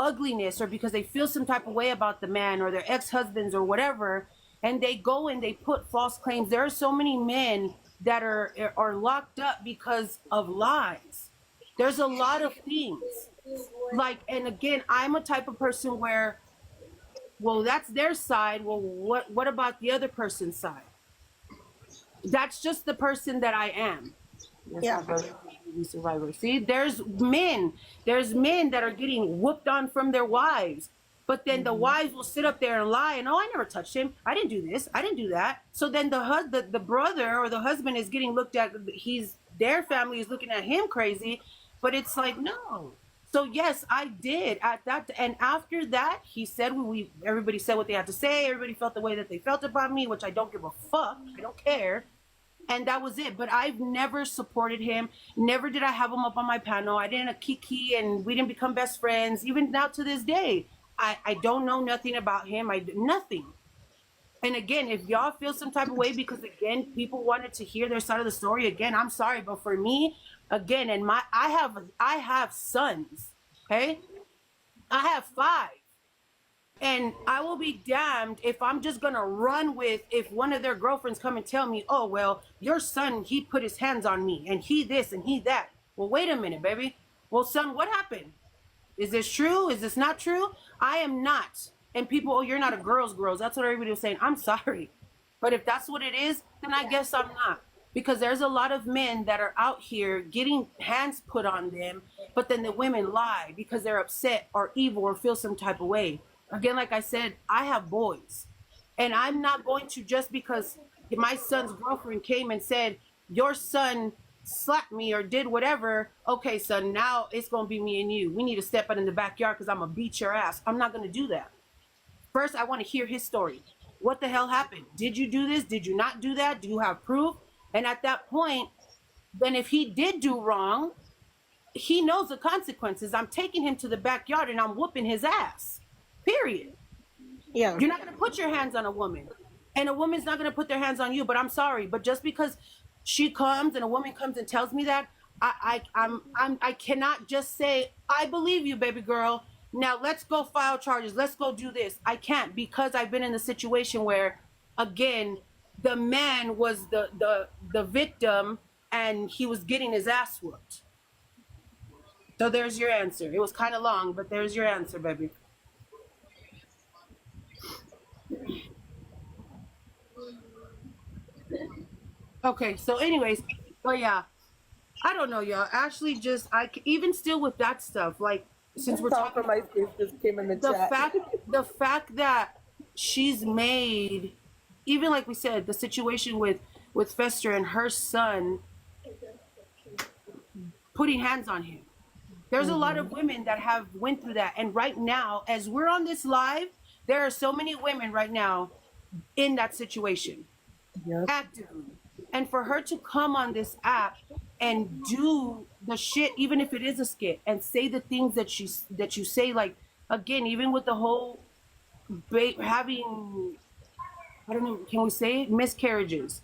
ugliness or because they feel some type of way about the man or their ex-husbands or whatever, and they go and they put false claims. There are so many men that are locked up because of lies. There's a lot of things. Like, and again, I'm a type of person where, well, that's their side. Well, what about the other person's side? That's just the person that I am. Yeah. Survivor. See, there's men that are getting whooped on from their wives, but then the wives will sit up there and lie and, oh, I never touched him, I didn't do this, I didn't do that. So then the brother or the husband is getting looked at, their family is looking at him crazy, but it's like, no. So yes, I did at that, and after that, he said, everybody said what they had to say, everybody felt the way that they felt about me, which I don't give a fuck, I don't care. And that was it. But I've never supported him. Never did I have him up on my panel. I didn't kiki, and we didn't become best friends. Even now to this day, I don't know nothing about him. Nothing. And again, if y'all feel some type of way because again, people wanted to hear their side of the story, again, I'm sorry, but for me, again, and I have sons. Okay, I have 5. And I will be damned if I'm just gonna run with, if one of their girlfriends come and tell me, oh, well, your son, he put his hands on me and he this and he that. Well, wait a minute, baby. Well, son, what happened? Is this true? Is this not true? I am not. And people, oh, you're not a girl's. That's what everybody was saying. I'm sorry. But if that's what it is, then I guess I'm not. Because there's a lot of men that are out here getting hands put on them, but then the women lie because they're upset or evil or feel some type of way. Again, like I said, I have boys, and I'm not going to, just because my son's girlfriend came and said, your son slapped me or did whatever. Okay, son, now it's going to be me and you. We need to step out in the backyard because I'm going to beat your ass. I'm not going to do that. First, I want to hear his story. What the hell happened? Did you do this? Did you not do that? Do you have proof? And at that point, then if he did do wrong, he knows the consequences. I'm taking him to the backyard and I'm whooping his ass. Period. Yeah. You're not going to put your hands on a woman, and a woman's not going to put their hands on you. But I'm sorry, but just because she comes and a woman comes and tells me that, I cannot just say, I believe you, baby girl. Now let's go file charges. Let's go do this. I can't, because I've been in the situation where, again, the man was the victim and he was getting his ass whooped. So there's your answer. It was kind of long, but there's your answer, baby. Okay, so anyways, but yeah, I don't know, y'all. Actually, even still with that stuff, like, since we're talking, my face just came in the chat. the fact that she's made, even like we said, the situation with Fester and her son putting hands on him. There's a lot of women that have went through that, and right now, as we're on this live, there are so many women right now in that situation, actively. And for her to come on this app and do the shit, even if it is a skit, and say the things that you say, like, again, even with the whole having, I don't know, can we say it? Miscarriages.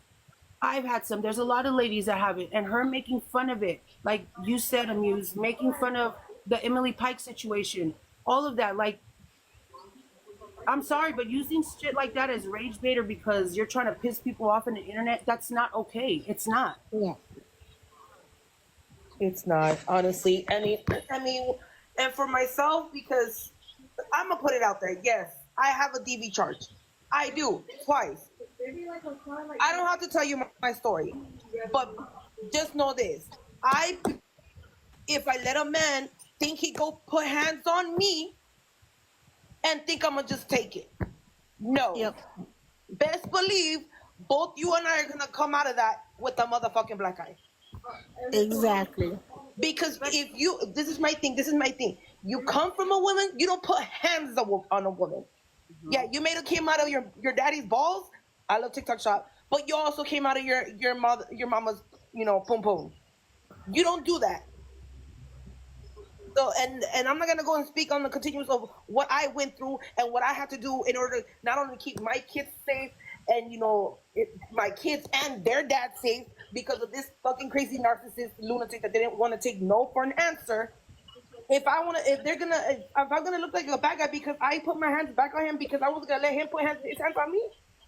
I've had some. There's a lot of ladies that have it, and her making fun of it, like you said, Amuse, making fun of the Emily Pike situation, all of that. Like, I'm sorry, but using shit like that as rage baiter because you're trying to piss people off on the internet, that's not okay. It's not. Yeah. It's not, honestly. I mean, and for myself, because I'm gonna put it out there. Yes, I have a DV charge. I do, twice. I don't have to tell you my story, but just know this: if I let a man think he go put hands on me and think I'm gonna just take it, no. Yep. Best believe both you and I are gonna come out of that with a motherfucking black eye. Exactly. Because this is my thing. You come from a woman, you don't put hands on a woman. Mm-hmm. Yeah, you made a came out of your daddy's balls. I love TikTok shop, but you also came out of your mama's, pum pum. You don't do that. So and I'm not gonna go and speak on the continuance of what I went through and what I had to do in order not only to keep my kids safe and my kids and their dad safe because of this fucking crazy narcissist lunatic that didn't want to take no for an answer. if they're gonna, if I'm gonna look like a bad guy because I put my hands back on him because I was gonna let him put his hands on me,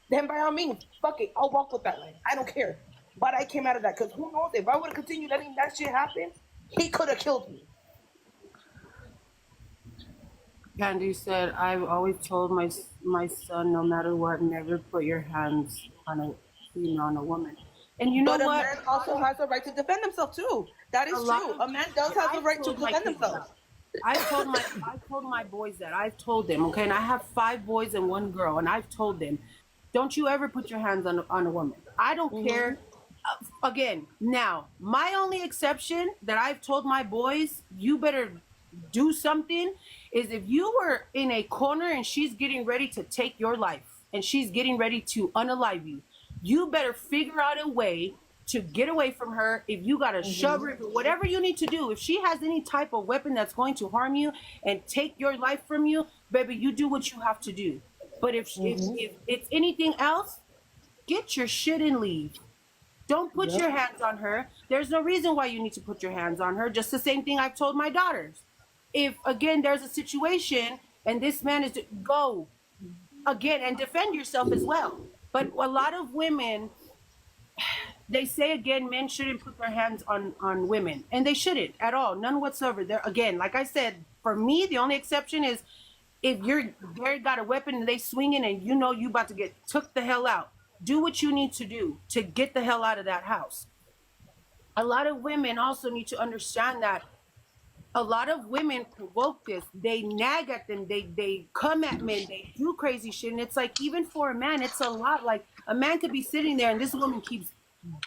then by all means, fuck it, I'll walk with that line. I don't care. But I came out of that because who knows, if I would have continued letting that shit happen, he could have killed me. Candy said, "I've always told my son, no matter what, never put your hands on a female, on a woman." And you know But what? a man also has a right to defend himself too. That is true. A man does have the right to defend himself. I told my boys that. I've told them, okay, and I have 5 boys and 1 girl, and I've told them, don't you ever put your hands on a woman. I don't care. Again, now my only exception that I've told my boys, you better do something, is if you were in a corner and she's getting ready to take your life and she's getting ready to unalive you, you better figure out a way to get away from her. If you gotta shove her, whatever you need to do. If she has any type of weapon that's going to harm you and take your life from you, baby, you do what you have to do. But if it's anything else, get your shit and leave. Don't put your hands on her. There's no reason why you need to put your hands on her. Just the same thing I've told my daughters. If again there's a situation and this man is go again and defend yourself as well. But a lot of women, they say again, men shouldn't put their hands on women, and they shouldn't at all, none whatsoever. They're again, like I said, for me, the only exception is if they got a weapon and they swinging and you know you about to get took the hell out. Do what you need to do to get the hell out of that house. A lot of women also need to understand that a lot of women provoke this. They nag at them. They come at men. They do crazy shit. And it's like, even for a man, it's a lot. Like, a man could be sitting there and this woman keeps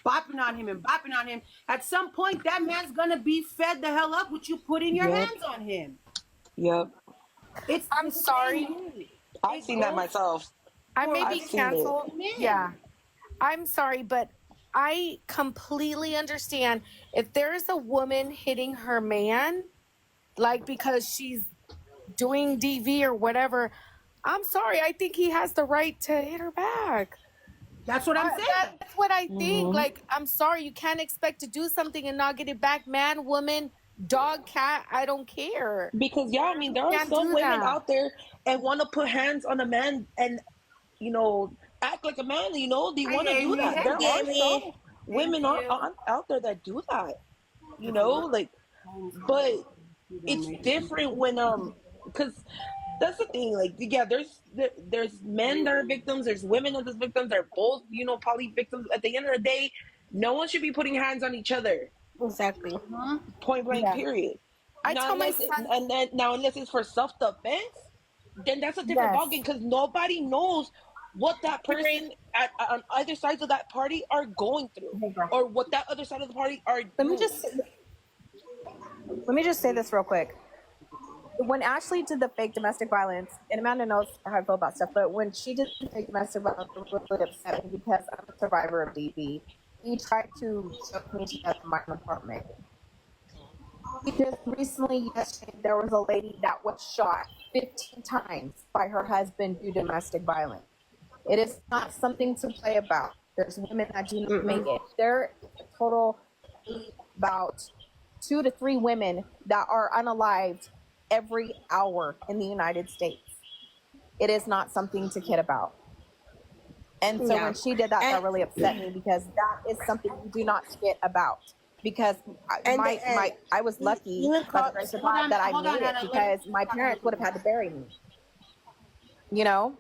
bopping on him and bopping on him. At some point, that man's going to be fed the hell up with you putting your hands on him. Yep. I'm sorry. I've seen that myself. I may be I've seen canceled. it. Yeah. I'm sorry, but I completely understand if there is a woman hitting her man, like because she's doing DV or whatever, I'm sorry. I think he has the right to hit her back. That's what I'm saying. That's what I think. Like, I'm sorry. You can't expect to do something and not get it back. Man, woman, dog, cat, I don't care. Because I mean, there are Can't some do women that. out there and want to put hands on a man and act like a man. They want to do that. There are some women out there that do that. But it's different when because that's the thing. Like, yeah, there's men that are victims. There's women that are victims. They're both probably victims. At the end of the day, no one should be putting hands on each other. Exactly. Point blank. Yeah. Period. I Now, tell my unless, son, and then now unless it's for self-defense, then that's a different Yes. ballgame because nobody knows what that person on either sides of that party are going through, or what that other side of the party are Let doing. me just say this real quick. When Ashley did the fake domestic violence, and Amanda knows how I feel about stuff, but when she did the fake domestic violence, it really upset me because I'm a survivor of DV. He tried to choke me to death in my apartment. Just recently, yesterday, there was a lady that was shot 15 times by her husband due to domestic violence. It is not something to play about. There's women that do not make it. There are total about 2 to 3 women that are unalived every hour in the United States. It is not something to kid about. And so when she did that, that really upset me because that is something you do not skit about. Because I was lucky by the grace of God that I made it because my parents would have had to bury me.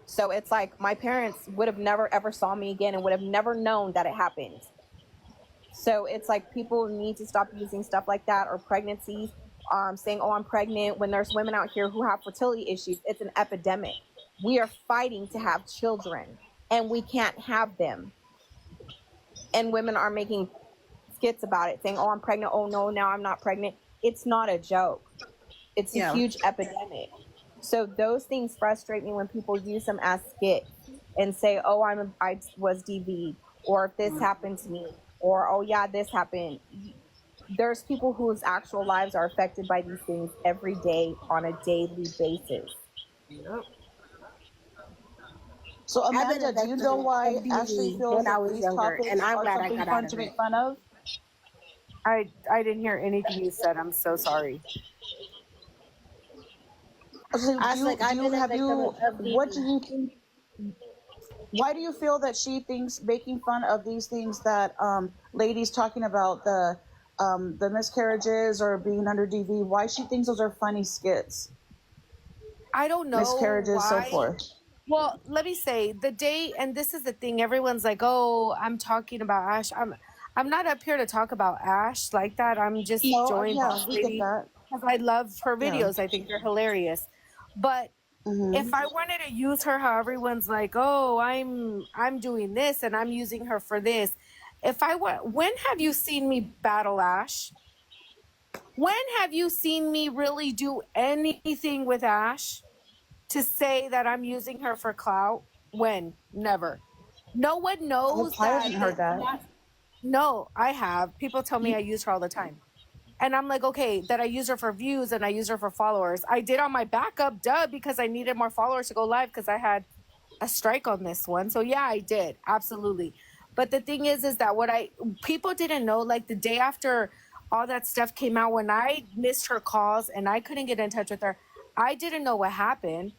So it's like my parents would have never ever saw me again and would have never known that it happened. So it's like people need to stop using stuff like that, or pregnancies, saying, oh, I'm pregnant, when there's women out here who have fertility issues. It's an epidemic. We are fighting to have children and we can't have them. And women are making skits about it, saying, oh, I'm pregnant. Oh, no, now I'm not pregnant. It's not a joke. It's a huge epidemic. So those things frustrate me when people use them as skits and say, oh, I was DV, or if this happened to me, or, oh, yeah, this happened. There's people whose actual lives are affected by these things every day on a daily basis. Yep. So Amanda, do you know why Ashley feels when I that was these younger, topics and I'm are glad I something got fun out to of make it. fun of? I didn't hear anything you said. I'm so sorry. So I was like, I've been a have victim you, of what do DV. you think, why do you feel that she thinks making fun of these things that ladies talking about the miscarriages or being under DV, why she thinks those are funny skits? I don't know Miscarriages, so why. forth. Well, let me say the day, and this is the thing. Everyone's like, "Oh, I'm talking about Ash." I'm not up here to talk about Ash like that. I'm just No, joining yeah, Boss we get Lady that. because I love her Yeah. videos. I think they're hilarious. But if I wanted to use her, how everyone's like, "Oh, I'm doing this and I'm using her for this." If I want, when have you seen me battle Ash? When have you seen me really do anything with Ash to say that I'm using her for clout? When? Never. No one knows I that. haven't heard that. No, I have. People tell me I use her all the time. And I'm like, okay, that I use her for views and I use her for followers. I did on my backup, duh, because I needed more followers to go live because I had a strike on this one. So yeah, I did. Absolutely. But the thing is that people didn't know, like the day after all that stuff came out, when I missed her calls and I couldn't get in touch with her, I didn't know what happened.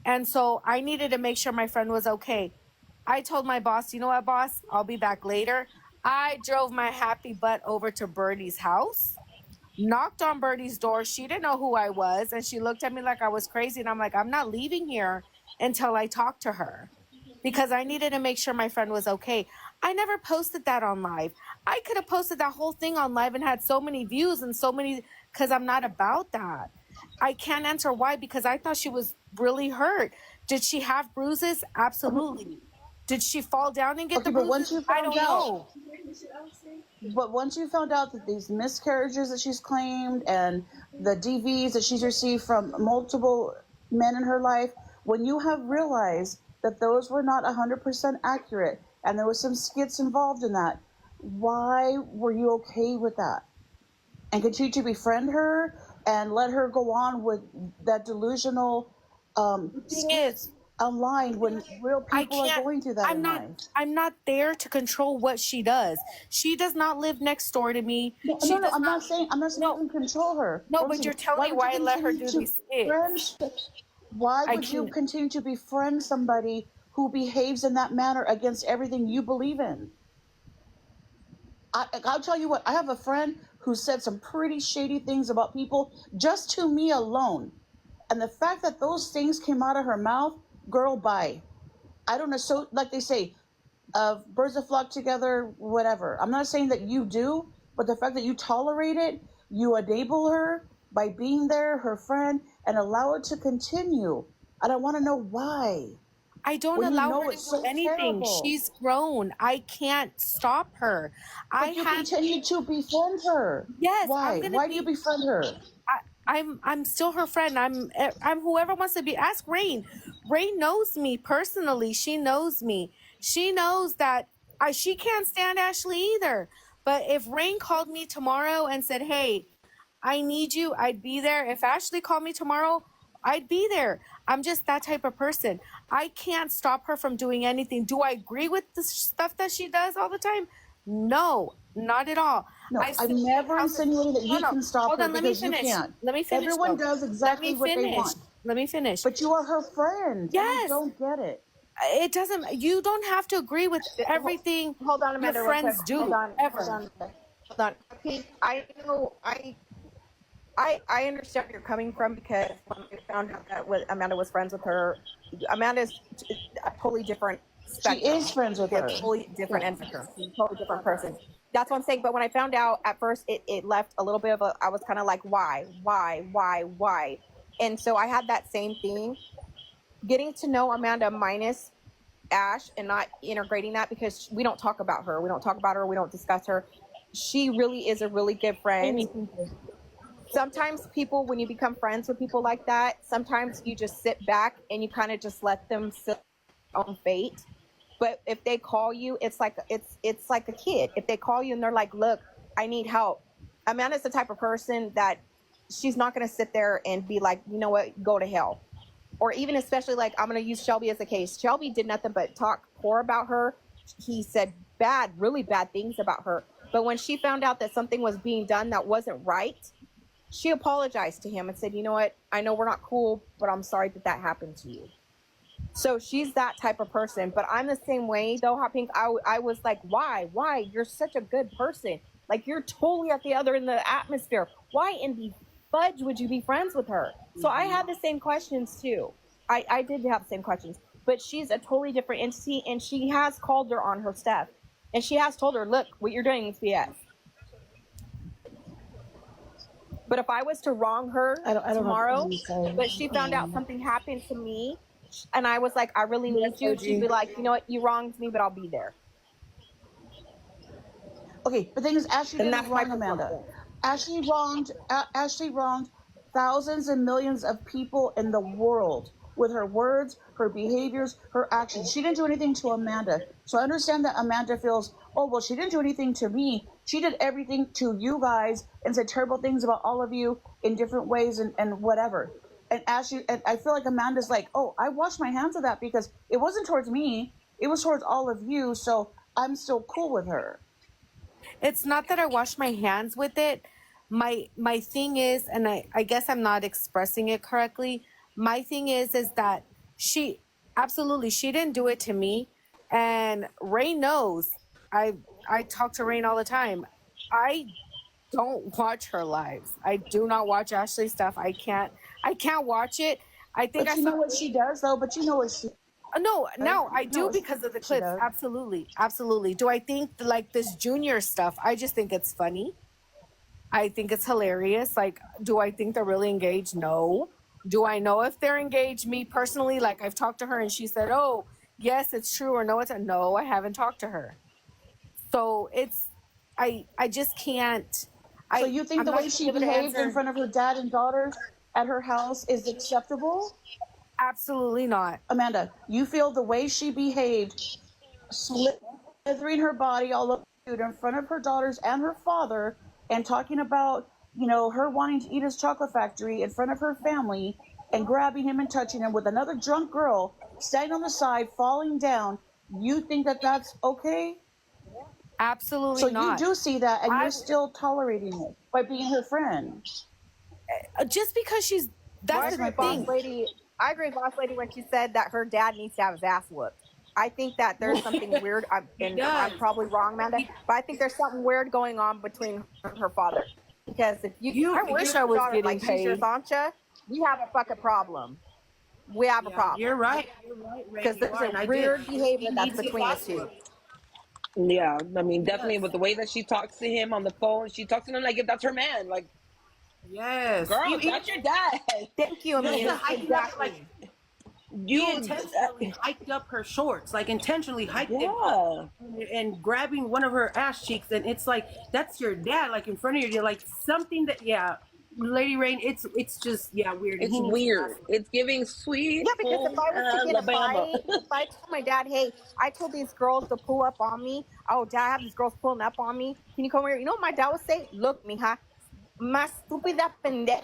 And so I needed to make sure my friend was okay. I told my boss, you know what, boss, I'll be back later. I drove my happy butt over to Birdie's house, knocked on Birdie's door. She didn't know who I was. And she looked at me like I was crazy. And I'm like, I'm not leaving here until I talk to her because I needed to make sure my friend was okay. I never posted that on live. I could have posted that whole thing on live and had so many views and so many, because I'm not about that. I can't answer why, because I thought she was really hurt. Did she have bruises? Absolutely. Did she fall down and get the Okay, but bruises? once you I found don't out, know. but once you found out that these miscarriages that she's claimed and the DVs that she's received from multiple men in her life, when you have realized that those were not 100% accurate and there was some skits involved in that, why were you okay with that? And continue to befriend her and let her go on with that delusional Thing is, online when real I people are can't. going through that in life. I'm not there to control what she does. She does not live next door to me. No, She no, does I'm not. not saying No. you can control her. No, I'm but saying, you're telling me would why I you let her do continue these to skits. Why I would you can't. continue to befriend somebody who behaves in that manner against everything you believe in? I'll tell you what, I have a friend who said some pretty shady things about people just to me alone. And the fact that those things came out of her mouth, girl, bye. I don't know. So, like they say, birds that flock together, whatever. I'm not saying that you do, but the fact that you tolerate it, you enable her by being there, her friend, and allow it to continue. And I want to know why. I don't When you allow know her to it's do so anything. terrible. She's grown. I can't stop her. I But you have. continue to befriend her. Yes, Why? I'm gonna Why do you be. befriend her? I'm still her friend. I'm whoever wants to be. Ask Rain. Rain knows me personally. She knows me. She knows that she can't stand Ashley either. But if Rain called me tomorrow and said, "Hey, I need you," I'd be there. If Ashley called me tomorrow, I'd be there. I'm just that type of person. I can't stop her from doing anything. Do I agree with the stuff that she does all the time? No, not at all. No, I've I've seen never houses- insinuated that you No, can stop hold her on, let me because you finish. can't. Let me finish. Everyone though. does exactly what they want. Let me finish. But you are her friend. And Yes. I don't get it. It doesn't. You don't have to agree with everything. Hold on, Amanda. Your real friends quick. do. Hold on. Ever. Hold on. Pete, I know. I understand where you're coming from, because when I found out that Amanda was friends with her, Amanda's a totally different spectrum. She is friends with her. Totally different entity. She's a totally different person. That's what I'm saying. But when I found out at first, it left a little bit of I was kind of like, why? And so I had that same thing. Getting to know Amanda minus Ash and not integrating that, because we don't talk about her. We don't talk about her. We don't discuss her. She really is a really good friend. Sometimes people, when you become friends with people like that, sometimes you just sit back and you kind of just let them sit on fate. But if they call you, it's like a kid. If they call you and they're like, "Look, I need help," Amanda's the type of person that she's not going to sit there and be like, "You know what, go to hell." Or even, especially, like, I'm going to use Shelby as a case. Shelby did nothing but talk poor about her. He said really bad things about her. But when she found out that something was being done that wasn't right, she apologized to him and said, you know what, I know we're not cool, but I'm sorry that that happened to you. So she's that type of person. But I'm the same way though, Hot Pink. I was like, why? You're such a good person. Like, you're totally at the other end of the atmosphere. Why in the fudge would you be friends with her? So I had the same questions too. I did have the same questions. But she's a totally different entity, and she has called her on her stuff. And she has told her, look, what you're doing is BS. But if I was to wrong her I don't know tomorrow, what you're saying. but she found out something happened to me, and I was like, I really need you, she'd be like, you know what, you wronged me, but I'll be there. Okay, but the thing is, Ashley And didn't that's my wrong Amanda. perspective. Ashley wronged thousands and millions of people in the world with her words, her behaviors, her actions. She didn't do anything to Amanda. So I understand that Amanda feels, oh, well, she didn't do anything to me. She did everything to you guys and said terrible things about all of you in different ways and whatever. And Ashley, and I feel like Amanda's like, oh, I washed my hands of that because it wasn't towards me. It was towards all of you. So I'm still cool with her. It's not that I wash my hands with it. My thing is, and I guess I'm not expressing it correctly. My thing is that she absolutely, she didn't do it to me. And Rain knows. I talk to Rain all the time. I don't watch her lives. I do not watch Ashley stuff. I can't watch it. I think But you know what she does though? But you know what she No, I do No, because of the she clips. does. Absolutely. Do I think like this Junior stuff? I just think it's funny. I think it's hilarious. Like, do I think they're really engaged? No. Do I know if they're engaged? Me personally, like I've talked to her and she said, "Oh, yes, it's true," or "No, it's a no." I haven't talked to her, so it's I just can't. So you think I'm the not way she able to behaved in answer. front of her dad and daughters at her house is acceptable? Absolutely not. Amanda, you feel the way she behaved, slithering her body all over in front of her daughters and her father, and talking about, her wanting to eat his chocolate factory in front of her family, and grabbing him and touching him with another drunk girl standing on the side, falling down. You think that that's okay? Absolutely So not. you do see that, and I- you're still tolerating it by being her friend. Just because she's that's the thing. I agree with Boss Lady when she said that her dad needs to have his ass whooped. I think that there's something weird. I'm probably wrong, Amanda, but I think there's something weird going on between her and her father. Because if I wish I was getting like she's your paid. Sancha, we have a fucking problem. We have a problem. You're right. Because there's a weird behavior that's between the two. Yeah, I mean, definitely with the way that she talks to him on the phone, she talks to him like if that's her man. Like, Yes. girl, that's your dad. Thank you, Amelia. Exactly. You He intentionally hiked up her shorts, like intentionally hiked it up and grabbing one of her ass cheeks, and it's like that's your dad, like in front of you, like something that, Lady Rain, it's just weird. It's weird. It's giving sweet. Yeah, because if I was to get a Alabama. fight, if I told my dad, hey, I told these girls to pull up on me. Oh, Dad, I have these girls pulling up on me. Can you come here? You know what my dad would say? Look, mija, más estúpida pendeja.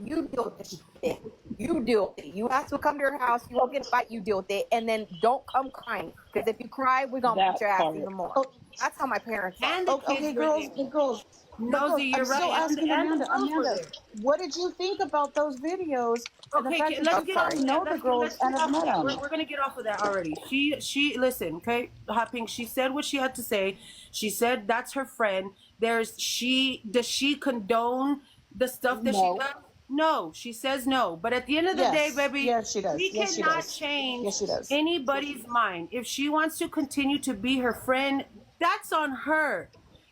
You deal with this shit. You deal with it. You ask to come to your house. You won't get a fight. You deal with it. And then don't come crying. Because if you cry, we're going to beat your ass even more. That's how my parents are. And the Okay, kids were girls, there. girls. Nosy, you're I'm still right. asking And the Amanda, girls were Amanda, there. what did you think about those videos? And the Okay, fact that let's you get off probably of know that. the girls and have met them. We're gonna get off of that already. She listen, okay, Hot Pink. She said what she had to say. She said that's her friend. Does she condone the stuff that No. she does? No, she says no. But at the end of the day, Yes. baby, Yes, she does. we Yes, she cannot does. change Yes, she does. anybody's mind. If she wants to continue to be her friend, that's on her.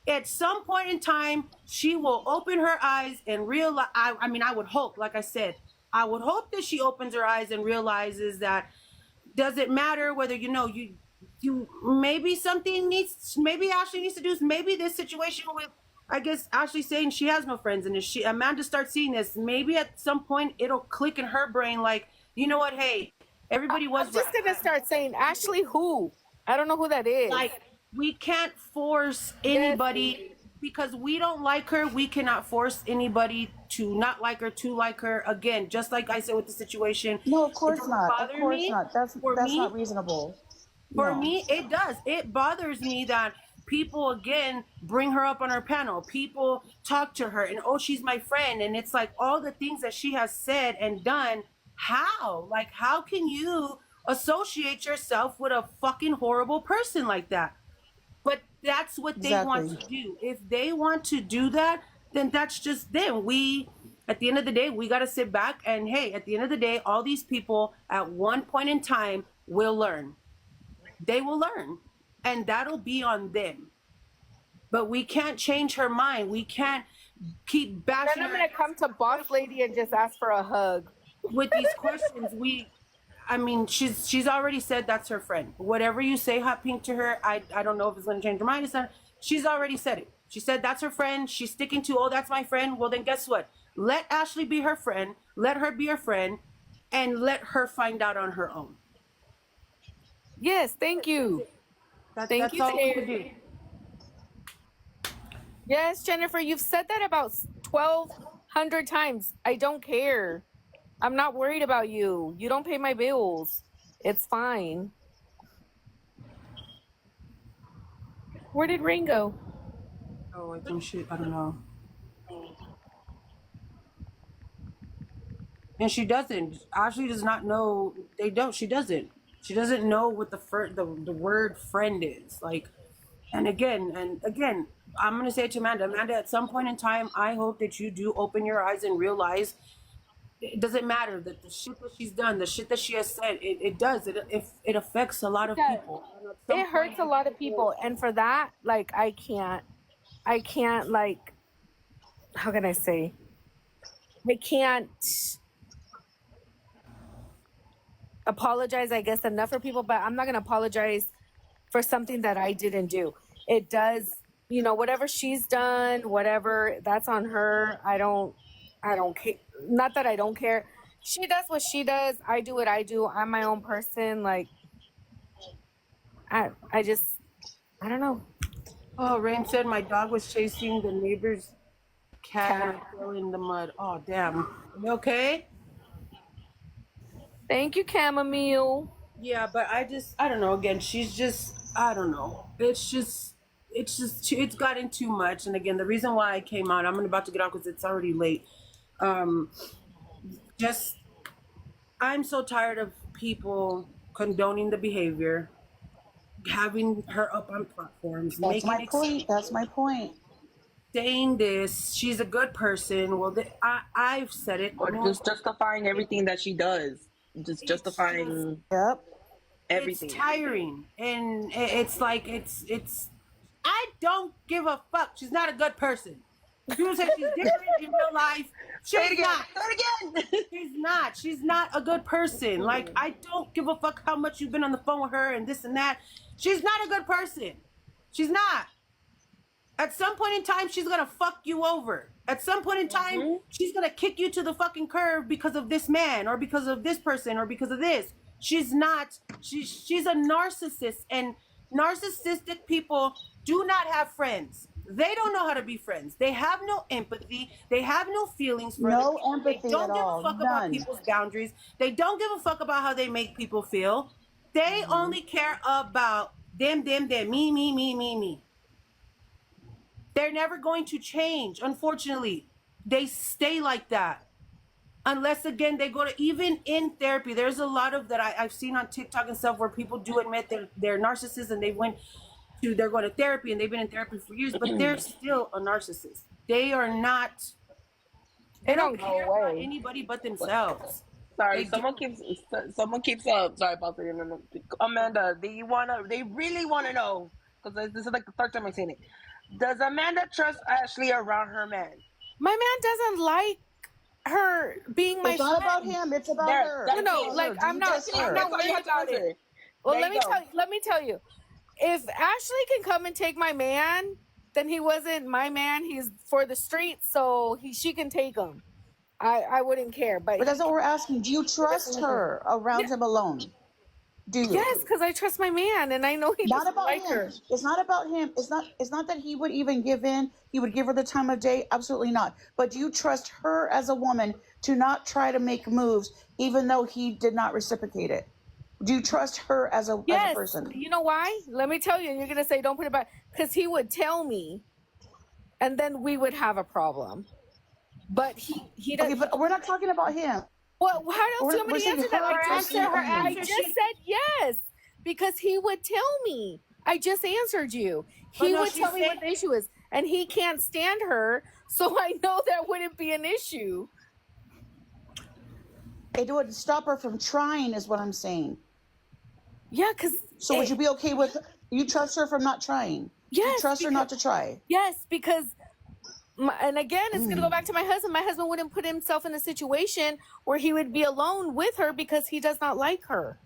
At some point in time, she will open her eyes and realize. I mean, I would hope, like I said, I would hope that she opens her eyes and realizes that doesn't matter whether you maybe maybe Ashley needs to do, maybe this situation with, I guess Ashley's saying she has no friends, and if Amanda starts seeing this, maybe at some point it'll click in her brain, like, you know what, hey, everybody was I'm just gonna start saying Ashley who? I don't know who that is. like, we can't force anybody because we don't like her. We cannot force anybody to not like her, to like her. Again, just like I said with the situation. No, of course it doesn't not. Of bother course me. not. That's For me- not reasonable. For No. me, it does. It bothers me that people again bring her up on her panel. People talk to her and, oh, she's my friend. And it's like all the things that she has said and done. How? Like, how can you associate yourself with a fucking horrible person like that? But that's what they want Exactly. to do. If they want to do that, then that's just them. We, at the end of the day, we got to sit back and, hey, at the end of the day, all these people at one point in time will learn. They will learn. And that'll be on them. But we can't change her mind. We can't keep bashing Then I'm her gonna come to Boss Lady and just ask for a hug. with these questions. I mean, she's already said that's her friend. Whatever you say, Hot Pink, to her, I don't know if it's going to change her mind. It's not. She's already said it. She said that's her friend. She's sticking to, oh, that's my friend. Well, then guess what? Let Ashley be her friend. Let her be her friend, and let her find out on her own. Yes, thank you. Thank That's you, all we can Terry. do. Yes, Jennifer, you've said that about 1,200 times. I don't care. I'm not worried about you. You don't pay my bills. It's fine. Where did Rain go? Oh, I think I don't know. And she doesn't. Ashley does not know. They don't. She doesn't. She doesn't know what the word friend is. Like, and again, I'm gonna say it to Amanda. Amanda, at some point in time, I hope that you do open your eyes and realize it doesn't matter that the shit that she's done, the shit that she has said, it affects a lot of does. people. And at some It hurts a point, lot of people. And for that, like, I can't, like, how can I say? I can't apologize, I guess, enough for people, but I'm not going to apologize for something that I didn't do. It does, whatever she's done, whatever, that's on her. I don't care. Not that I don't care. She does what she does. I do what I do. I'm my own person. Like, I don't know. oh, Rain said my dog was chasing the neighbor's cat and fell in the mud. Oh, damn. You okay? Thank you, Chamomile. Yeah, but I don't know. Again, she's just, I don't know. It's gotten too much. And again, the reason why I came out, I'm about to get out because it's already late. Just, I'm so tired of people condoning the behavior, having her up on platforms, That's my point. That's my point. saying this. She's a good person. Well, I've said it. Or just justifying everything that she does. Just justifying Yep. everything. It's tiring, and it's like it's. I don't give a fuck. She's not a good person. People say she's different in real life. She's not. She's not. She's not a good person. Like, I don't give a fuck how much you've been on the phone with her and this and that. She's not a good person. She's not. At some point in time, she's gonna fuck you over. At some point in time, she's gonna kick you to the fucking curb because of this man or because of this person or because of this. She's not. She's a narcissist, and narcissistic people do not have friends. They don't know how to be friends. They have no empathy. They have no feelings for No other people. empathy They don't at give all. a fuck about None. people's boundaries. They don't give a fuck about how they make people feel. They only care about them, me. They're never going to change. Unfortunately, they stay like that. Unless, again, they go to, even in therapy, there's a lot of that I've seen on TikTok and stuff where people do admit they're narcissists and they're going to therapy and they've been in therapy for years, but they're still a narcissist. They are not, they don't care about anybody but themselves. Sorry, someone keeps sorry about that. Amanda, they really wanna know, because this is like the third time I've seen it. Does Amanda trust Ashley around her man? My man doesn't like her being my It's not about friend. him. It's about There, her. that's No, It's like, her. I'm not Just her. worried about it. Well, There you go. let me tell you. If Ashley can come and take my man, then he wasn't my man. He's for the streets, so she can take him. I wouldn't care. But But that's what we're asking. Do you trust her around him alone? Do you? yes, because I trust my man, and I know he Not doesn't about like him. her. It's not about him. It's not that he would even give in. He would give her the time of day. Absolutely not. But do you trust her as a woman to not try to make moves, even though he did not reciprocate it? Do you trust her as a Yes. person? You know why? Let me tell you. You're gonna say don't put it back because he would tell me, and then we would have a problem. But he Okay, doesn't. but we're not talking about him. Well, how else do you want me to We're saying answer that? her answer, her I answer. just said yes because he would tell me. I just answered you. He no, would she tell me said- what the issue is, and he can't stand her, so I know that wouldn't be an issue. It would stop her from trying, is what I'm saying. Yeah, because So would you be okay with you trust her from not trying? Yes, You trust her not to try. Yes, because, and again, it's going to go back to my husband. My husband wouldn't put himself in a situation where he would be alone with her because he does not like her.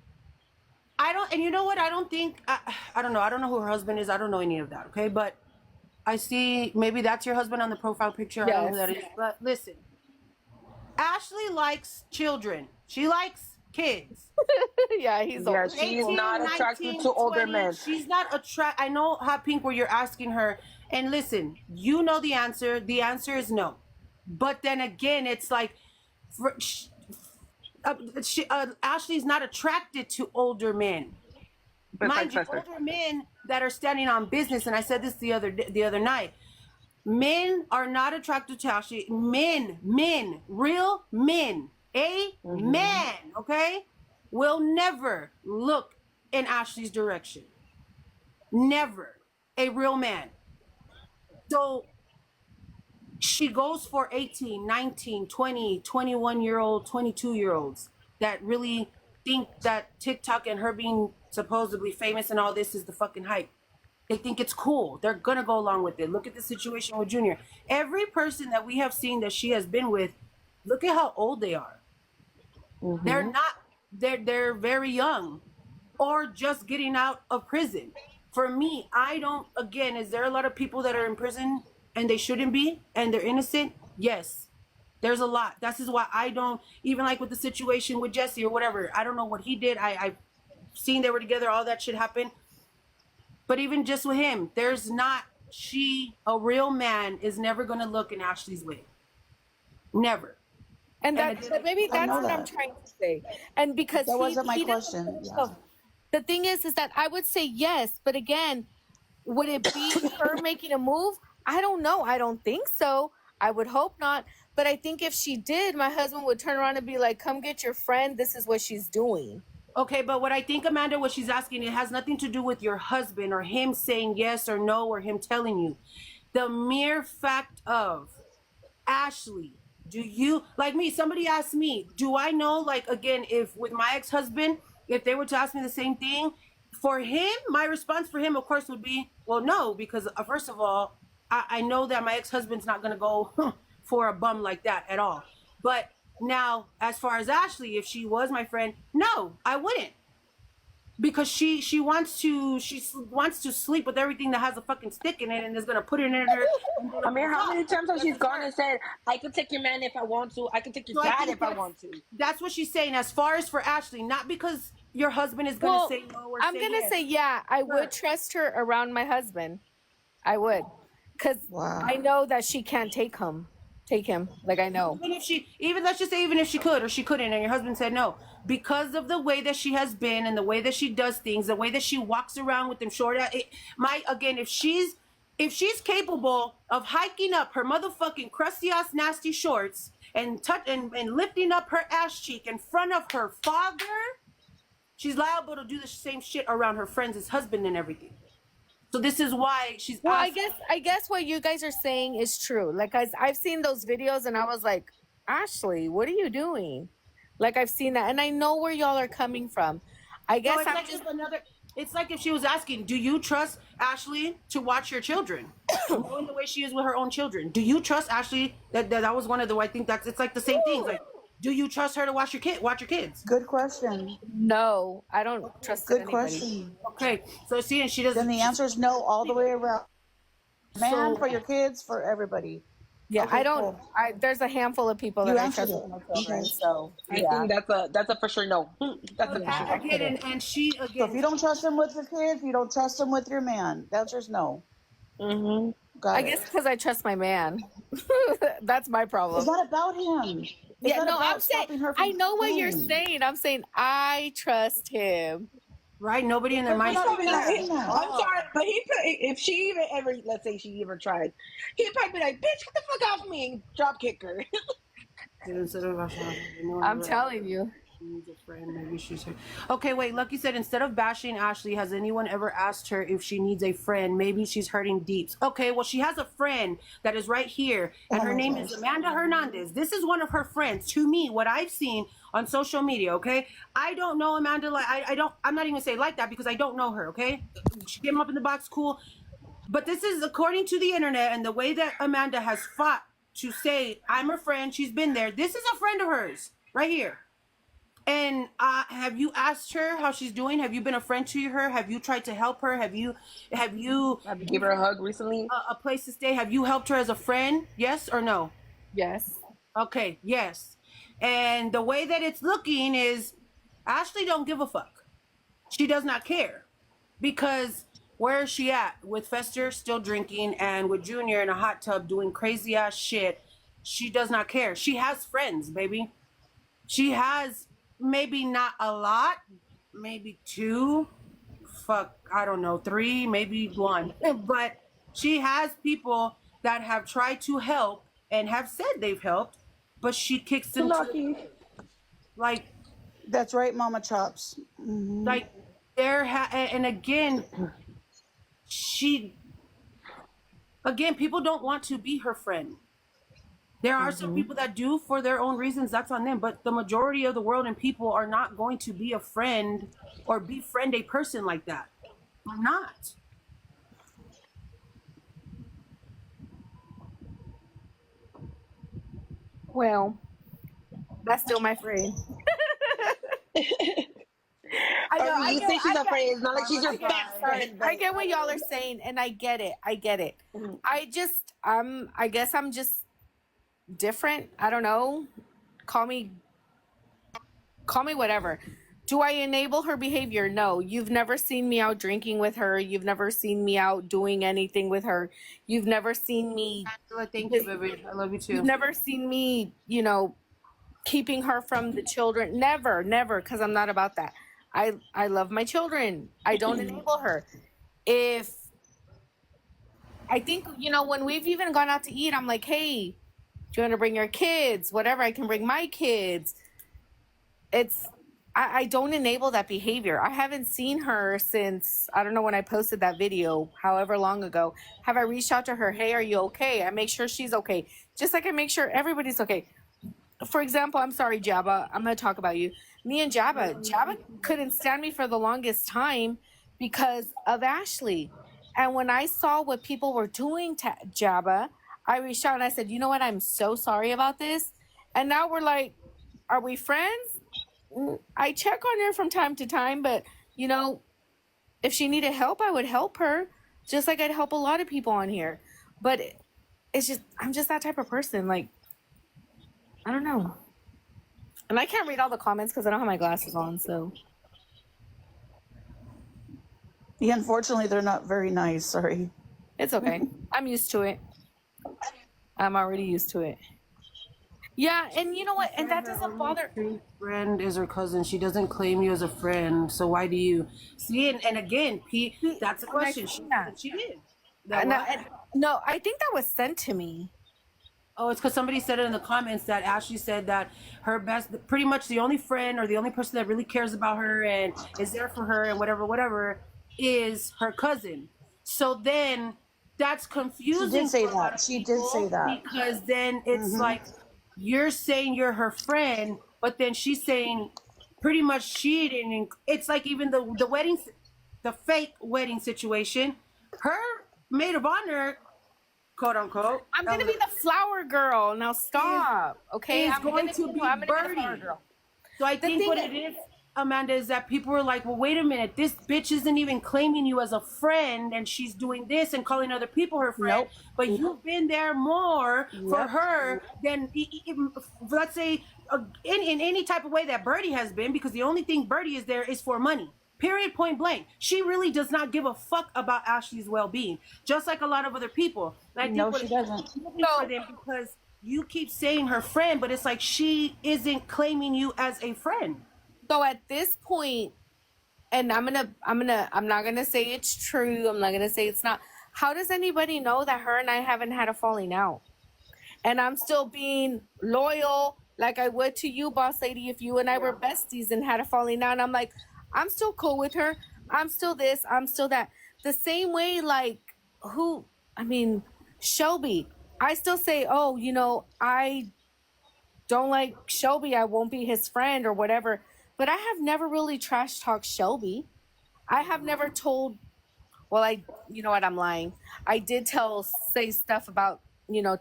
I don't, and you know what? I don't think, I don't know. I don't know who her husband is. I don't know any of that. Okay. But I see maybe that's your husband on the profile picture. I don't know who Yes. that is. But listen, Ashley likes children. She likes kids. Yeah, he's Yeah, old. she's 18, not attracted 19, to older 20. men. She's not I know, Hot Pink, where you're asking her. And listen, you know the answer. The answer is no. But then again, it's like, Ashley's not attracted to older men. Mind you, older men that are standing on business, and I said this the other night. Men are not attracted to Ashley. Men, real men, man, okay, will never look in Ashley's direction. Never. A real man. So she goes for 18, 19, 20, 21-year-old, 22-year-olds that really think that TikTok and her being supposedly famous and all this is the fucking hype. They think it's cool. They're gonna go along with it. Look at the situation with Junior. Every person that we have seen that she has been with, look at how old they are. They're not, they're very young or just getting out of prison. For me, I don't, again, is there a lot of people that are in prison and they shouldn't be and they're innocent? Yes. There's a lot. This is why I don't, even like with the situation with Jesse or whatever, I don't know what he did. I've seen they were together, all that shit happened. But even just with him, there's not, a real man is never going to look in Ashley's way. Never. And that maybe that's know what I'm that. trying to say. And because That wasn't my he doesn't question. put Yeah. himself- The thing is that I would say yes, but again, would it be her making a move? I don't know. I don't think so. I would hope not. But I think if she did, my husband would turn around and be like, come get your friend. This is what she's doing. Okay, but what I think, Amanda, what she's asking, it has nothing to do with your husband or him saying yes or no or him telling you. The mere fact of, Ashley, do you, like me, somebody asked me, do I know, like, again, if with my ex-husband, if they were to ask me the same thing, for him, my response for him, of course, would be, well, no, because first of all, I know that my ex-husband's not going to go for a bum like that at all. But now, as far as Ashley, if she was my friend, no, I wouldn't. Because she wants to sleep with everything that has a fucking stick in it and is gonna put it in her. I mean, how many times has she gone and said, I could take your man if I want to. I can take your So I dad think if I want to. That's what she's saying. As far as for Ashley, not because your husband is gonna say no or I'm say going to yes. say, yeah, I would trust her around my husband. I would. Because Wow. I know that she can't take him. Like, I know. Let's just say even if she could or she couldn't and your husband said no, because of the way that she has been and the way that she does things, the way that she walks around with them short, if she's capable of hiking up her motherfucking crusty ass nasty shorts and lifting up her ass cheek in front of her father, she's liable to do the same shit around her friends' husband and everything. So this is why she's. Well, asked, I guess what you guys are saying is true. Like, I've seen those videos and I was like, Ashley, what are you doing? Like, I've seen that and I know where y'all are coming from. I guess it's like just another. It's like if she was asking, do you trust Ashley to watch your children, knowing the way she is with her own children? Do you trust Ashley? That was one of the. I think it's like the same thing. Like, do you trust her to watch your kids? Good question. no, I don't trust Good anybody. question. Okay, so see, and she doesn't. Then the answer is no all the way around. Man, So- for your kids, for everybody. Yeah, Okay, I don't. cool. There's a handful of people You that I answered trust it. with my children. Okay. So I yeah. think that's a for sure no. That's a for sure. Again, and she So if again. you don't trust them with your kids, you don't trust them with your man. The answer is no. Got I it. guess because I trust my man. That's my It's problem. not about him. It's Yeah, not no, about I'm saying stopping her I from know what you're doing. saying. I'm saying I trust him. Right? Nobody in their But mind. not even Like, saying that. I'm sorry, but if she even ever, let's say she ever tried, he'd probably be like, "Bitch, get the fuck off me," and drop kick her. I'm telling you. Needs a friend. Maybe she's her. Okay, wait. Lucky said instead of bashing Ashley, has anyone ever asked her if she needs a friend? Maybe she's hurting deeps. Okay, well she has a friend that is right here, and Oh her my name gosh. is Amanda Hernandez. This is one of her friends. To me, what I've seen on social media. Okay, I don't know Amanda. Like I don't. I'm not even gonna say like that because I don't know her. Okay, she came up in the box. Cool. But this is according to the internet and the way that Amanda has fought to say, I'm her friend, she's been there. This is a friend of hers, right here. And have you asked her how she's doing? Have you been a friend to her? Have you tried to help her? Have you I had to give her a hug recently. a place to stay? Have you helped her as a friend? Yes or no? Yes. Okay, yes. And the way that it's looking is Ashley don't give a fuck. She does not care. Because where is she at? With Fester still drinking and with Junior in a hot tub doing crazy ass shit. She does not care. She has friends, baby. She has maybe not a lot, maybe 2. Fuck, I don't know, 3, maybe 1. But she has people that have tried to help and have said they've helped, but she kicks them to Lucky. like That's right, Mama Chops. Hmm. like and again people don't want to be her friend. There are some people that do for their own reasons, that's on them, but the majority of the world and people are not going to be a friend or befriend a person like that. They're not. Well, that's still my friend. I know. You say she's a friend. It's not like she's your best friend. I get what y'all are saying, and I get it. I get it. Mhm. I guess I'm just different. I don't know. Call me whatever. Do I enable her behavior? No. You've never seen me out drinking with her. You've never seen me out doing anything with her. You've never seen me. Thank you, baby. I love you too. You've never seen me, keeping her from the children. Never, because I'm not about that. I love my children. I don't enable her. If I think, when we've even gone out to eat, I'm like, hey, do you want to bring your kids? Whatever, I can bring my kids. I don't enable that behavior. I haven't seen her since, I don't know when I posted that video, however long ago. Have I reached out to her? Hey, are you okay? I make sure she's okay. Just like I make sure everybody's okay. For example, I'm sorry, Jabba. I'm going to talk about you. Me and Jabba. Jabba couldn't stand me for the longest time because of Ashley. And when I saw what people were doing to Jabba, I reached out and I said, you know what? I'm so sorry about this. And now we're like, are we friends? I check on her from time to time, but, if she needed help, I would help her. Just like I'd help a lot of people on here. But it's just, I'm just that type of person. Like, I don't know. And I can't read all the comments because I don't have my glasses on, so. Yeah, unfortunately, they're not very nice. Sorry. It's okay. I'm used to it. I'm already used to it. Yeah, and you know what? And that doesn't bother. Friend is her cousin. She doesn't claim you as a friend. So why do you see? And again, Pete, that's a question. She did. That what? No, I think that was sent to me. Oh, it's because somebody said it in the comments that Ashley said that her pretty much the only friend or the only person that really cares about her and is there for her and whatever, is her cousin. So then that's confusing. She did say for a lot that. of She did people say that. because then it's like you're saying you're her friend, but then she's saying pretty much she didn't. It's like even the wedding, the fake wedding situation, her maid of honor, quote unquote. I'm gonna be the flower girl. Now stop. Okay, Is I'm going gonna to be be the Birdie. flower girl. So I The think thing what that- it is, Amanda, is that people are like, well, wait a minute, this bitch isn't even claiming you as a friend, and she's doing this and calling other people her friend. Nope. But you've been there more for Yep. her than, let's say, in any type of way that Birdie has been, because the only thing Birdie is there is for money. Period, point blank. She really does not give a fuck about Ashley's well-being, just like a lot of other people. And I think No, what she it's doesn't. confusing for them because you keep saying her friend, but it's like she isn't claiming you as a friend. So at this point, and I'm not gonna say it's true. I'm not gonna say it's not. How does anybody know that her and I haven't had a falling out? And I'm still being loyal like I would to you, boss lady, if you and I were besties and had a falling out. And I'm like, I'm still cool with her. I'm still this, I'm still that. The same way, like, Shelby. I still say, oh, I don't like Shelby. I won't be his friend or whatever. But I have never really trash talked Shelby. I have never told, you know what, I'm lying. I did say stuff about,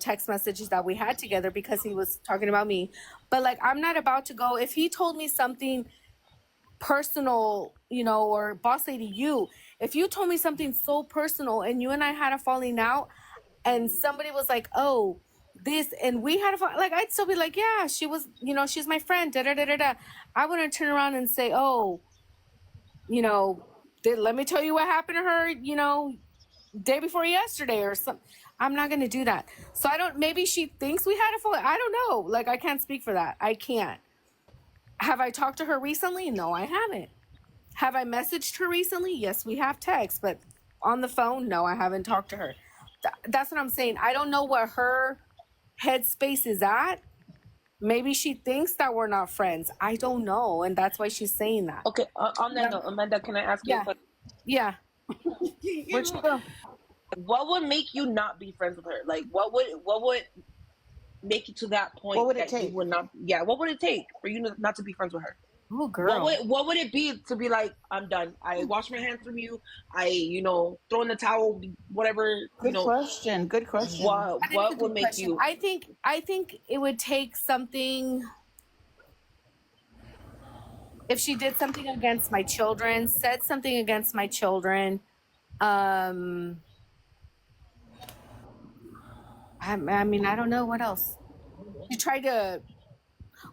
text messages that we had together because he was talking about me. But like, I'm not about to go, if he told me something personal, or boss lady, if you told me something so personal and you and I had a falling out and somebody was like, oh, this, and we had I'd still be like, yeah, she was, she's my friend, da da da da da. I wouldn't turn around and say, oh, let me tell you what happened to her, day before yesterday or something. I'm not gonna do that. So maybe she thinks we had a falling. I don't know. Like, I can't speak for that. I can't. Have I talked to her recently? No, I haven't. Have I messaged her recently? Yes, we have text, but on the phone, no, I haven't talked to her. That's what I'm saying. I don't know what her headspace is at. Maybe she thinks that we're not friends. I don't know, and that's why she's saying that. Okay, on that note, Amanda, can I ask you a question? Yeah. Where'd she go? What would make you not be friends with her? Like, what would make you to that point? What would it that take? You would not, yeah, what would it take for you not to be friends with her? Oh, girl. What would it be to be like, I'm done. I wash my hands from you. I, throw in the towel, whatever. Good question. Good question. What would make question. you? I think it would take something. If she did something against my children, said something against my children, I don't know what else. She tried to.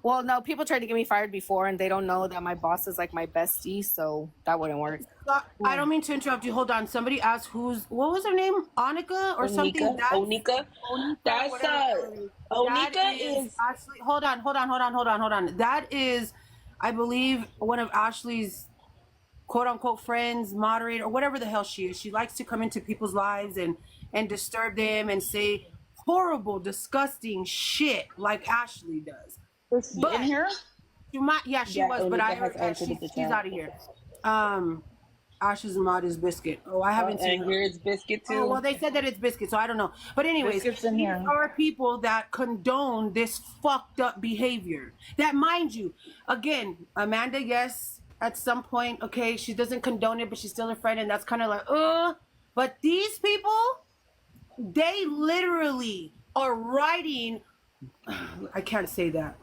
Well, no, people tried to get me fired before, and they don't know that my boss is like my bestie, so that wouldn't work. I don't mean to interrupt you. Hold on. Somebody asked what was her name? Onika or something? Onika. That's Onika is Ashley. Hold on. That is, I believe, one of Ashley's quote unquote friends, moderator, or whatever the hell she is. She likes to come into people's lives and disturb them and say horrible, disgusting shit like Ashley does. Is she in here? She might, she was, but she's out of here. Ash's mod is Biscuit. Oh, I haven't seen. And here it's Biscuit too. Oh, well, they said that it's Biscuit, so I don't know. But anyways, Biscuit's in here. these are people that condone this fucked up behavior. That, mind you, again, Amanda, yes, at some point, okay, she doesn't condone it, but she's still a friend, and that's kind of like, But these people, they literally are writing. I can't say that.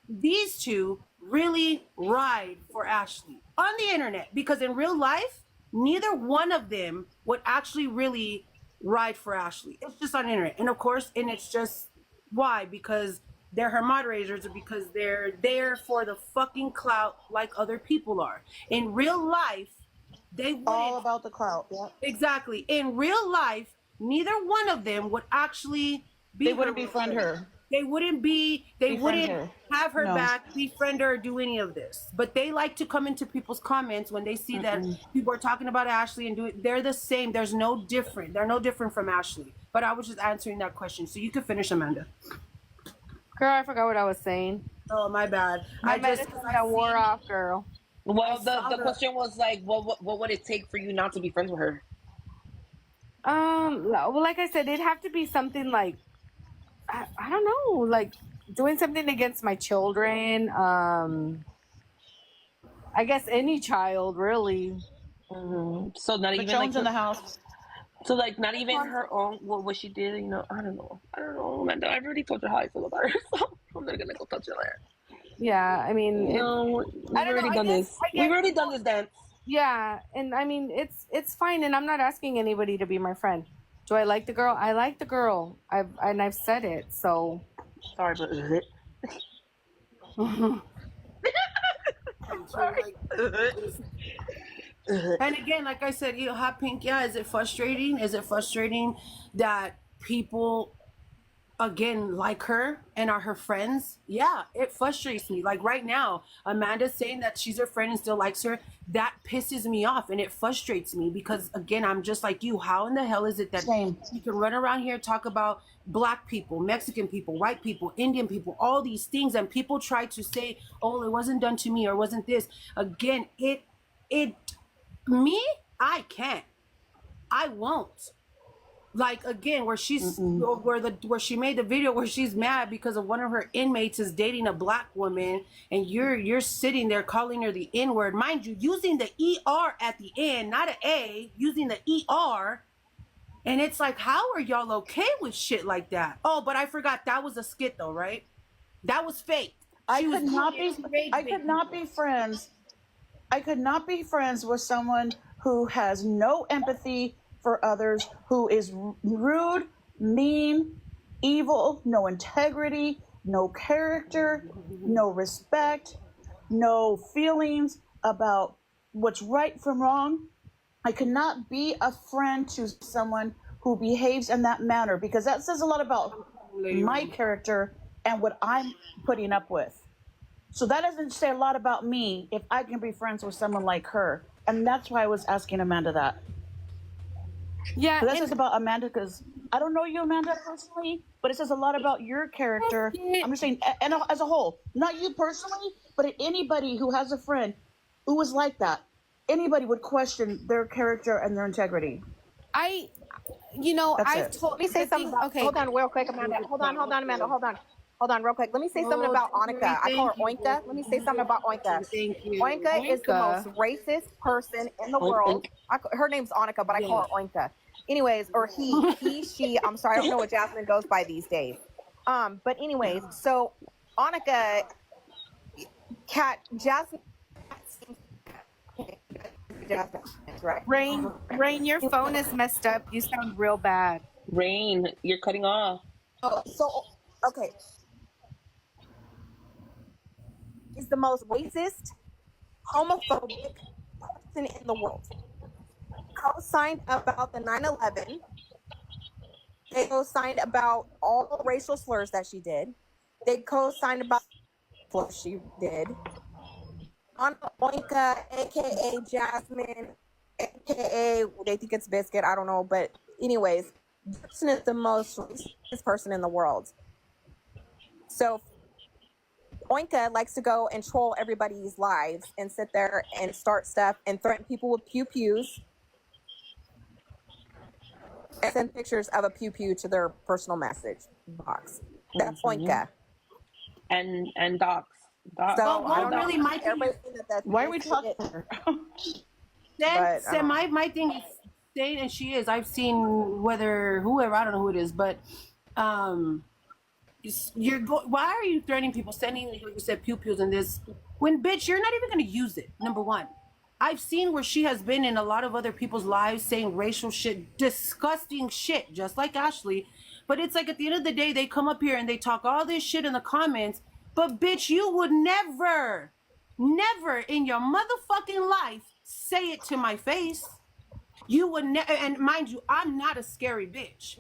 These two really ride for Ashley on the internet, because in real life, neither one of them would actually really ride for Ashley. It's just on the internet. And of course, it's just why? Because they're her moderators, or because they're there for the fucking clout like other people are. In real life, they wouldn't. All about the clout. Yeah. Exactly. In real life, neither one of them would actually be. They wouldn't befriend her. They wouldn't be. They Befriend wouldn't her. have her No. back, befriend her, or do any of this. But they like to come into people's comments when they see that people are talking about Ashley and do it. They're the same. There's no different. They're no different from Ashley. But I was just answering that question, so you could finish, Amanda. Girl, I forgot what I was saying. Oh, my bad. My medicine that wore off, girl. Well, the question was like, what would it take for you not to be friends with her? Well, like I said, it'd have to be something like, I don't know, like doing something against my children. I guess any child, really. Mm-hmm. So not even Jones like in the house. So like not even her own what she did. I don't know, Amanda. I've already told you how I feel about her, so I'm not gonna go touch it later. Yeah, I mean, We've already done this. We've already done this dance. Yeah, and I mean, it's fine, and I'm not asking anybody to be my friend. Do I like the girl? I like the girl. I've said it. So sorry, but is it? Sorry. And again, like I said, Hot Pink, yeah, is it frustrating? Is it frustrating that people again like her and are her friends, yeah, it frustrates me. Like right now, Amanda's saying that she's her friend and still likes her. That pisses me off and it frustrates me because again, I'm just like you. How in the hell is it that Same. you can run around here and talk about black people, Mexican people, white people, Indian people, all these things, and people try to say, oh, it wasn't done to me or wasn't this. Again, it me, I can't. I won't. Like again, where where she made the video where she's mad because of one of her inmates is dating a black woman, and you're sitting there calling her the N word, mind you, using the ER at the end, not an A, using the ER, and it's like, how are y'all okay with shit like that? Oh, but I forgot that was a skit though, right? That was fake. I She was could not be. doing it. I could not be friends. I could not be friends with someone who has no empathy for others, who is rude, mean, evil, no integrity, no character, no respect, no feelings about what's right from wrong. I could not be a friend to someone who behaves in that manner because that says a lot about my character and what I'm putting up with. So that doesn't say a lot about me if I can be friends with someone like her. And that's why I was asking Amanda that. Yeah, So that and says about Amanda because I don't know you, Amanda, personally, but it says a lot about your character. I'm just saying, and as a whole, not you personally, but anybody who has a friend who was like that, anybody would question their character and their integrity. That's I've it. told. Let me say the something. thing- About, okay, Hold on, real quick, Amanda. Hold on, Amanda. Hold on, real quick. Let me say something about Oinka. I call her Oinka. Let me say something about Oinka. Thank you. Oinka is the Oinka. most racist person in the world. Her name's Annika, but I call her Oinka. Anyways, or he, she. I'm sorry, I don't know what Jasmine goes by these days. But anyways, so Annika, Jasmine, right? Rain, your phone is messed up. You sound real bad. Rain, you're cutting off. Oh, so okay, is the most racist, homophobic person in the world. Co-signed about the 9/11. They co-signed about all the racial slurs that she did. They co-signed about what she did. On Oinka, aka Jasmine, aka they think it's Biscuit. I don't know, but anyways, person is the most racist person in the world. So Oinka likes to go and troll everybody's lives and sit there and start stuff and threaten people with pew-pews and send pictures of a pew-pew to their personal message box. That's Oinka. And docs. So Well, I don't know. really, my thing Everybody think that's Why are we bullshit. talking to her? But, my thing is saying, and she is. I've seen whoever, I don't know who it is, but why are you threatening people, sending, like you said, pew-pews and this, when bitch, you're not even going to use it, number one. I've seen where she has been in a lot of other people's lives saying racial shit, disgusting shit, just like Ashley. But it's like at the end of the day, they come up here and they talk all this shit in the comments. But bitch, you would never in your motherfucking life say it to my face. You would never, and mind you, I'm not a scary bitch.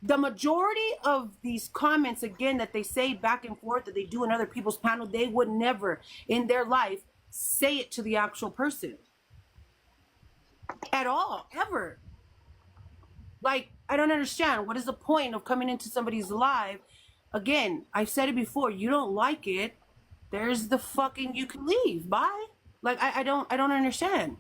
The majority of these comments, again, that they say back and forth, that they do in other people's panel, they would never in their life say it to the actual person at all, ever. Like, I don't understand. What is the point of coming into somebody's live? Again, I've said it before, you don't like it, there's the fucking, you can leave, bye. Like, I don't understand.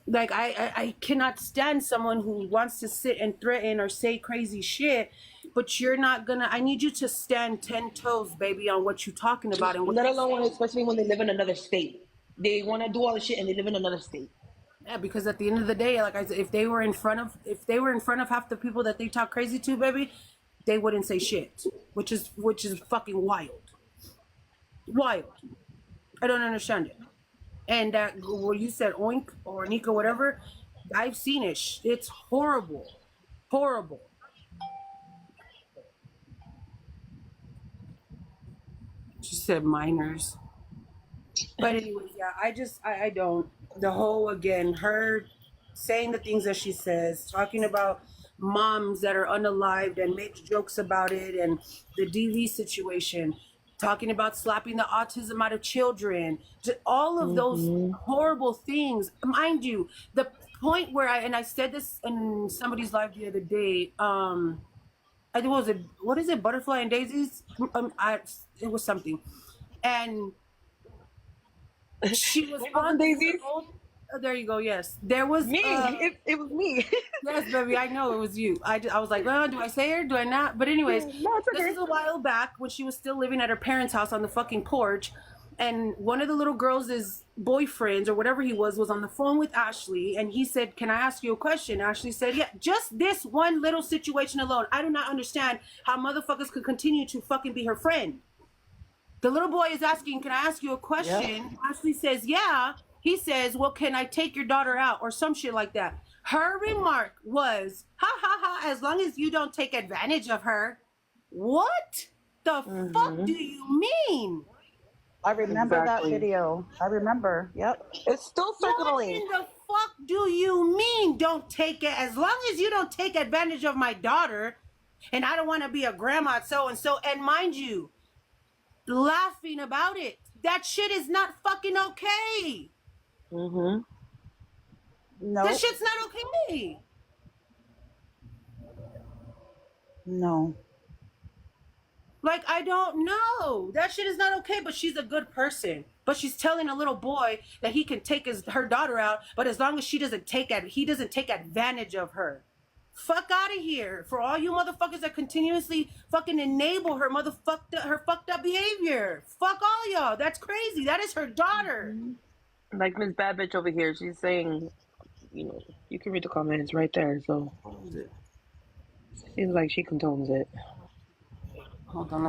Like, I cannot stand someone who wants to sit and threaten or say crazy shit, but you're not gonna, I need you to stand 10 toes, baby, on what you're talking about. And what Let alone especially when they live in another state. They want to do all the shit and they live in another state. Yeah, because at the end of the day, like I said, if they were in front of half the people that they talk crazy to, baby, they wouldn't say shit, which is fucking wild. I don't understand it. And that what you said, Oink or Nika, whatever, I've seen it. It's horrible. She said minors. But anyways, yeah, I don't. The whole, again, her saying the things that she says, talking about moms that are unalived and makes jokes about it, and the DV situation, talking about slapping the autism out of children, just all of those horrible things. Mind you, the point where I said this in somebody's live the other day. I think it was what is it, Butterfly and Daisies? It was something, and she was on Daisies? oh, there you go. Yes, there was Me. It was me. yes, baby. I know it was you. I was like, well, do I say her? Do I not? But anyways, No, it's okay. this is a while back when she was still living at her parents' house on the fucking porch, and one of the little girls' boyfriends or whatever he was on the phone with Ashley, and he said, "Can I ask you a question?" Ashley said, "Yeah, just this one little situation alone. I do not understand how motherfuckers could continue to fucking be her friend." The little boy is asking, "Can I ask you a question?" Ashley says, "Yeah." He says, "Well, can I take your daughter out?" or some shit like that. Her remark was, "Ha ha ha, as long as you don't take advantage of her." What the fuck do you mean? I remember Exactly. that video. I remember. Yep. It's still What circling. in the fuck do you mean don't take it? As long as you don't take advantage of my daughter, and I don't want to be a grandma so-and-so, and mind you, laughing about it. That shit is not fucking okay. No. That shit's not okay. No. Like, I don't know. That shit is not okay, but she's a good person. But she's telling a little boy that he can take her daughter out, but as long as he doesn't take advantage of her. Fuck out of here. For all you motherfuckers that continuously fucking enable her fucked up behavior. Fuck all y'all. That's crazy. That is her daughter. Like Miss Bad Bitch over here, she's saying, you can read the comments right there. So seems like she condones it. Hold on.